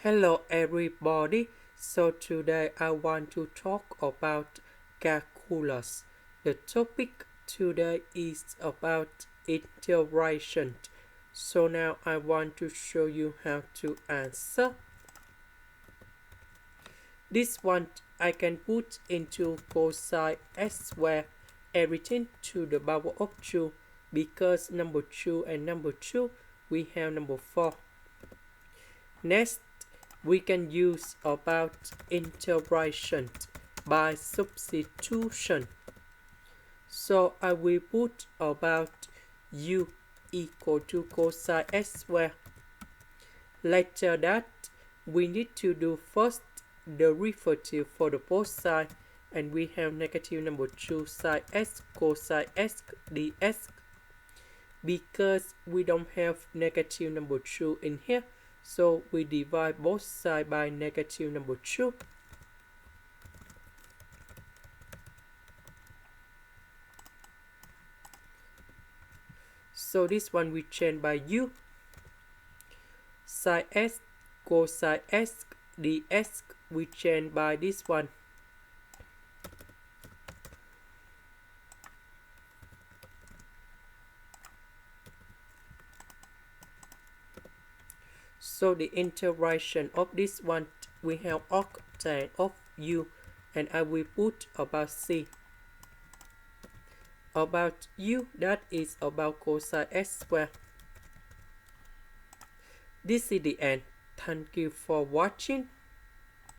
Hello everybody. So today I want to talk about calculus. The topic today is about integration. So now I want to show you how to answer. This one I can put into cosine s square everything to the power of 2 because number 2 and number 2 we have number 4. Next, we can use about integration by substitution. So I will put about u equal to cosine s square. Later that, we need to do first the derivative for the both sides, and we have negative number 2 sine s cosine s dx. Because we don't have negative number 2 in here, so we divide both sides by negative number 2. So this one we change by u. Sine s cosine s dx we change by this one. So the integration of this one, we have octane of u, and I will put about c. About u, that is about cosine s square. This is the end. Thank you for watching.